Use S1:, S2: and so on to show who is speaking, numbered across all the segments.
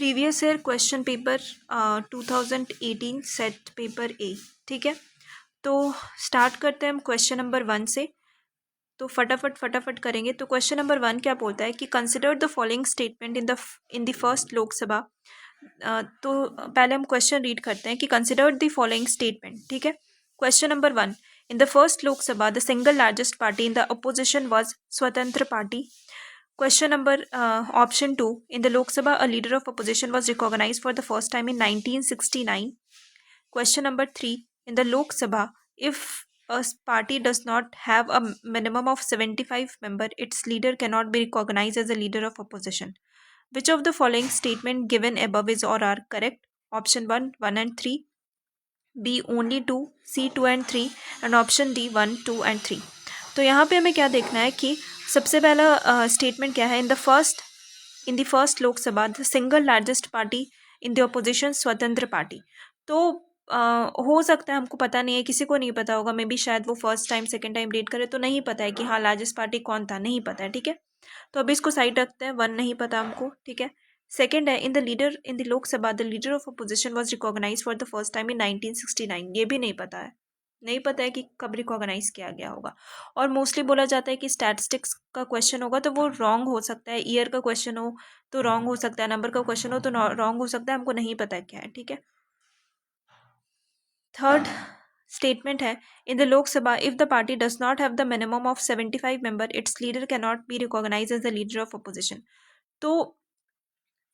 S1: Previous year question paper 2018 set paper A. ठीक है, तो स्टार्ट करते हैं हम क्वेश्चन नंबर 1 से। तो फटाफट करेंगे। तो क्वेश्चन नंबर 1 क्या बोलता है कि consider the following statement in the first Lok Sabha. तो पहले हम क्वेश्चन रीड करते हैं कि कंसिडर द फॉलोइंग स्टेटमेंट। ठीक है, question number 1, in the first Lok Sabha the single largest party in the opposition was स्वतंत्र party. Question number option 2, in the Lok Sabha, a leader of opposition was recognized for the first time in 1969. Question number 3, in the Lok Sabha, if a party does not have a minimum of 75 members, its leader cannot be recognized as a leader of opposition. Which of the following statement given above is or are correct? Option 1, 1 and 3. B, only 2. C, 2 and 3. And option D, 1, 2 and 3. तो यहाँ पे हमें क्या देखना है कि सबसे पहला स्टेटमेंट क्या है, in the first Lok Sabha the single largest party in the opposition स्वतंत्र पार्टी। तो हो सकता है, हमको पता नहीं है, किसी को नहीं पता होगा, मे बी शायद वो first time second time read करे तो नहीं पता है कि हाँ लार्जेस्ट पार्टी कौन था, नहीं पता है। ठीक है, तो अभी इसको साइड रखते हैं, 1 नहीं पता हमको। ठीक है, सेकंड है, in the Lok Sabha the leader of opposition was recognized for the first time in 1969। ये भी नहीं पता है, नहीं पता है कि कब रिकॉग्नाइज किया गया होगा। और मोस्टली बोला जाता है कि स्टैटिस्टिक्स का क्वेश्चन होगा तो वो रॉन्ग हो सकता है, ईयर का क्वेश्चन हो तो रॉन्ग हो सकता है, नंबर का क्वेश्चन हो तो रॉन्ग हो सकता है, हमको नहीं पता है क्या है। ठीक है, थर्ड स्टेटमेंट है, in the Lok Sabha if the party does not have the minimum of 75 member, its leader can not be recognize as the leader of opposition. तो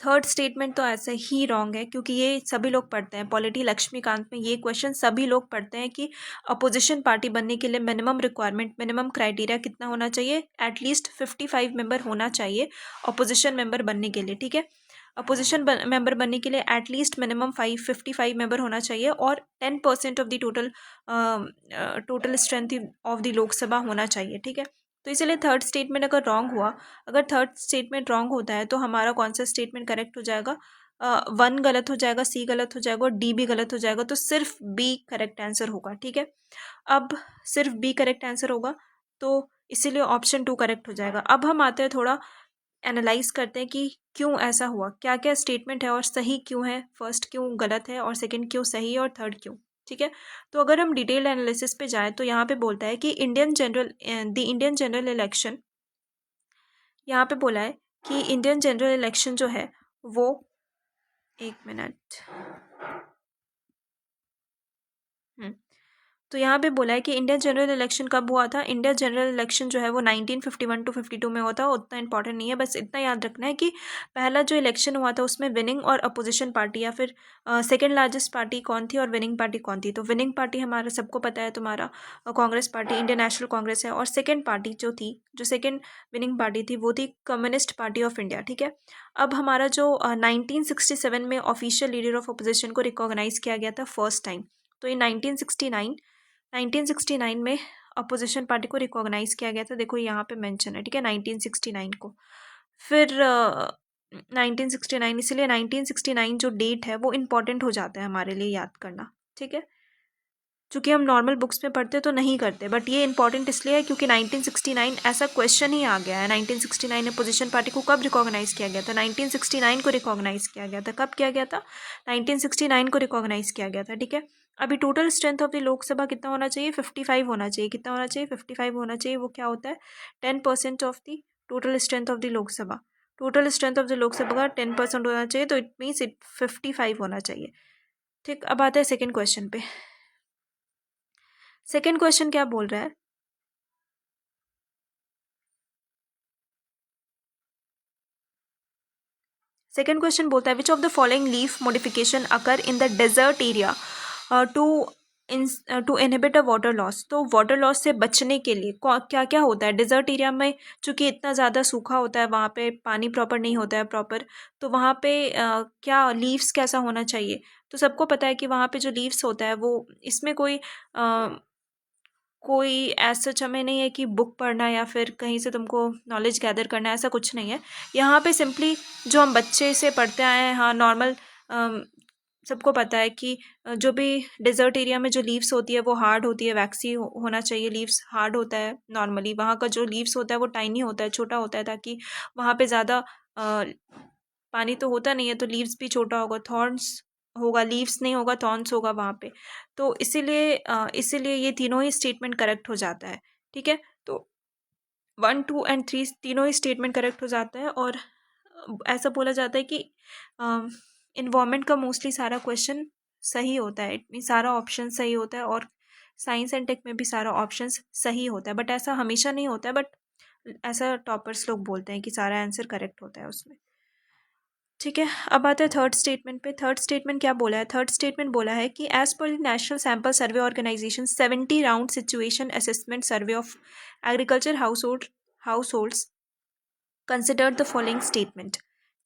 S1: थर्ड स्टेटमेंट तो ऐसे ही रॉन्ग है, क्योंकि ये सभी लोग पढ़ते हैं, पॉलिटी लक्ष्मीकांत में ये क्वेश्चन सभी लोग पढ़ते हैं कि अपोजिशन पार्टी बनने के लिए मिनिमम रिक्वायरमेंट, मिनिमम क्राइटेरिया कितना होना चाहिए, एटलीस्ट 55 मेंबर होना चाहिए अपोजिशन मेंबर बनने के लिए। ठीक है, अपोजिशन मेंबर बनने के लिए एटलीस्ट मिनिमम 55 मेंबर होना चाहिए और 10% of the total strength of the Lok Sabha होना चाहिए। ठीक है, तो इसलिए थर्ड स्टेटमेंट अगर रॉन्ग हुआ, अगर थर्ड स्टेटमेंट रॉन्ग होता है तो हमारा कौन सा स्टेटमेंट करेक्ट हो जाएगा? 1 गलत हो जाएगा, सी गलत हो जाएगा और डी भी गलत हो जाएगा, तो सिर्फ बी करेक्ट आंसर होगा। ठीक है, अब सिर्फ बी करेक्ट आंसर होगा तो इसीलिए ऑप्शन 2 करेक्ट हो जाएगा। अब हम आते हैं थोड़ा एनालाइज करते हैं कि क्यों ऐसा हुआ, क्या क्या स्टेटमेंट है और सही क्यों है, फर्स्ट क्यों गलत है और सेकंड क्यों सही है और थर्ड क्यों। ठीक है, तो अगर हम डिटेल एनालिसिस पे जाएं तो यहाँ पे बोलता है कि द इंडियन जनरल इलेक्शन, यहाँ पे बोला है कि इंडियन जनरल इलेक्शन जो है वो, एक मिनट, तो यहाँ पे बोला है कि इंडियन जनरल इलेक्शन कब हुआ था। इंडियन जनरल इलेक्शन जो है वो 1951 टू 52 में हुआ था, उतना इंपॉर्टेंट नहीं है, बस इतना याद रखना है कि पहला जो इलेक्शन हुआ था उसमें विनिंग और अपोजिशन पार्टी या फिर सेकंड लार्जेस्ट पार्टी कौन थी और विनिंग पार्टी कौन थी। तो विनिंग पार्टी हमारा सबको पता है, तुम्हारा Congress party, Indian national Congress है, और सेकेंड पार्टी जो थी, जो सेकेंड विनिंग पार्टी थी वो थी कम्युनिस्ट पार्टी ऑफ इंडिया। ठीक है, अब हमारा जो 1967 में ऑफिशियल लीडर ऑफ अपोजिशन को रिकॉग्नाइज किया गया था फर्स्ट टाइम, तो इन 1969 में अपोजिशन पार्टी को रिकॉग्नाइज किया गया था। देखो यहाँ पे मेंशन है, ठीक है, 1969 को। फिर 1969, इसलिए 1969 जो डेट है वो इम्पॉर्टेंट हो जाता है हमारे लिए याद करना। ठीक है, चूँकि हम नॉर्मल बुक्स में पढ़ते तो नहीं करते, बट ये इंपॉर्टेंट इसलिए है क्योंकि 1969 ऐसा क्वेश्चन ही आ गया है। 1969 में अपोजिशन पार्टी को कब रिकॉग्नाइज किया गया था? 1969 को रिकॉग्नाइज किया गया था। कब किया गया था? 1969 को रिकॉग्नाइज किया गया था। ठीक है, अभी total strength of the Lok Sabha कितना होना चाहिए? 55 होना चाहिए। कितना होना चाहिए? 55 होना चाहिए। वो क्या होता है? 10% of the total strength of the Lok Sabha. Total strength of the Lok Sabha का 10% होना चाहिए, तो इट मीन्स 55 होना चाहिए। ठीक, अब आता है सेकेंड क्वेश्चन पे। सेकेंड क्वेश्चन क्या बोल रहा है? सेकेंड क्वेश्चन बोलता है which of the following leaf modification occur in the desert area to inhibit a water loss. तो वाटर लॉस से बचने के लिए क्या क्या होता है डेजर्ट एरिया में? चूँकि इतना ज़्यादा सूखा होता है, वहाँ पे पानी प्रॉपर नहीं होता है प्रॉपर, तो वहाँ पे क्या लीव्स कैसा होना चाहिए? तो सबको पता है कि वहाँ पे जो लीव्स होता है वो, इसमें कोई ऐसा हमें नहीं है कि बुक पढ़ना या फिर कहीं से तुमको नॉलेज गैदर करना है, ऐसा कुछ नहीं है। यहाँ पे सिंपली जो हम बच्चे से पढ़ते आए हैं, हाँ नॉर्मल, सबको पता है कि जो भी डेजर्ट एरिया में जो लीव्स होती है वो हार्ड होती है, वैक्सी होना चाहिए। लीव्स हार्ड होता है नॉर्मली, वहाँ का जो लीव्स होता है वो टाइनी होता है, छोटा होता है, ताकि वहाँ पे ज़्यादा पानी तो होता नहीं है, तो लीव्स भी छोटा होगा, थॉर्न्स होगा, लीव्स नहीं होगा, थॉर्न्स होगा वहाँ पे। तो इसीलिए ये तीनों ही स्टेटमेंट करेक्ट हो जाता है। ठीक है, तो 1, 2 एंड 3 तीनों ही स्टेटमेंट करेक्ट हो जाता है। और ऐसा बोला जाता है कि इन्वायरमेंट का मोस्टली सारा क्वेश्चन सही होता है, इट मीन सारा ऑप्शन सही होता है, और साइंस एंड टेक में भी सारा ऑप्शन सही होता है। बट ऐसा हमेशा नहीं होता है, बट ऐसा टॉपर्स लोग बोलते हैं कि सारा आंसर करेक्ट होता है उसमें। ठीक है, अब आते हैं थर्ड स्टेटमेंट पे। थर्ड स्टेटमेंट क्या बोला है? थर्ड स्टेटमेंट बोला है कि as per the national sample survey organisation 70 round situation assessment survey of agriculture house holds consider the following statement.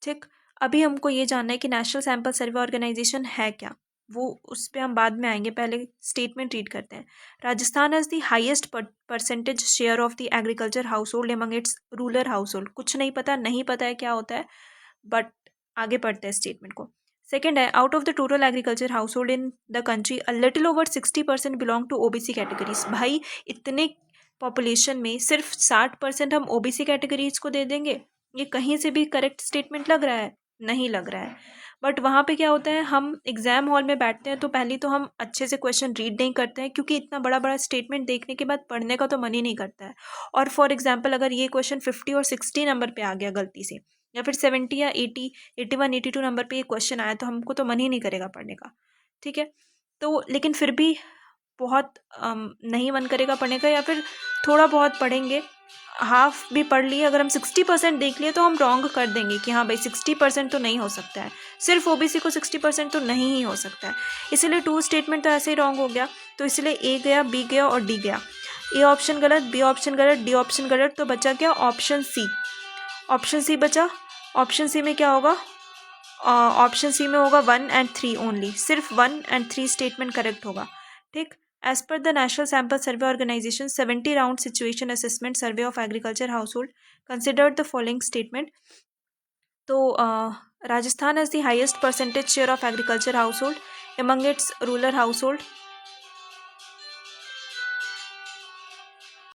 S1: ठीक, अभी हमको ये जानना है कि नेशनल सैंपल सर्वे ऑर्गेनाइजेशन है क्या, वो उस पर हम बाद में आएंगे, पहले स्टेटमेंट रीड करते हैं। Rajasthan has the highest percentage share of the agriculture house hold among its rural house hold. कुछ नहीं पता, नहीं पता है क्या होता है, बट आगे पढ़ते हैं स्टेटमेंट को। सेकेंड है, out of the total agriculture house hold in the country a little over 60% belong to OBC categories. भाई इतने पॉपुलेशन में सिर्फ 60% हम ओबीसी कैटेगरीज को दे देंगे? ये कहीं से भी करेक्ट स्टेटमेंट लग रहा है? नहीं लग रहा है। बट वहाँ पे क्या होता है, हम एग्जाम हॉल में बैठते हैं तो पहले तो हम अच्छे से क्वेश्चन रीड नहीं करते हैं, क्योंकि इतना बड़ा बड़ा स्टेटमेंट देखने के बाद पढ़ने का तो मन ही नहीं करता है। और फॉर एग्जाम्पल अगर ये क्वेश्चन 50 और 60 नंबर पे आ गया गलती से, या फिर 70 या 80, 81, 82 नंबर पे ये क्वेश्चन आया, तो हमको तो मन ही नहीं करेगा पढ़ने का। ठीक है, तो लेकिन फिर भी बहुत नहीं मन करेगा पढ़ने का, या फिर थोड़ा बहुत पढ़ेंगे, हाफ भी पढ़ लिए, अगर हम 60% देख लिए तो हम रॉन्ग कर देंगे कि हाँ भाई 60% तो नहीं हो सकता है, सिर्फ ओबीसी को 60% तो नहीं ही हो सकता है। इसीलिए टू स्टेटमेंट तो ऐसे ही रॉन्ग हो गया, तो इसलिए ए गया, बी गया और डी गया। ए ऑप्शन गलत, बी ऑप्शन गलत, डी ऑप्शन गलत, तो बचा क्या? Option C. ऑप्शन सी बचा। ऑप्शन सी में क्या होगा? ऑप्शन सी में होगा 1 एंड 3 ओनली, सिर्फ 1 एंड 3 स्टेटमेंट करेक्ट होगा। ठीक, as per the national sample survey organisation 70 round situation assessment survey of agriculture house hold considered the following statement. तो Rajasthan has the highest percentage share of agriculture house hold among its rural house hold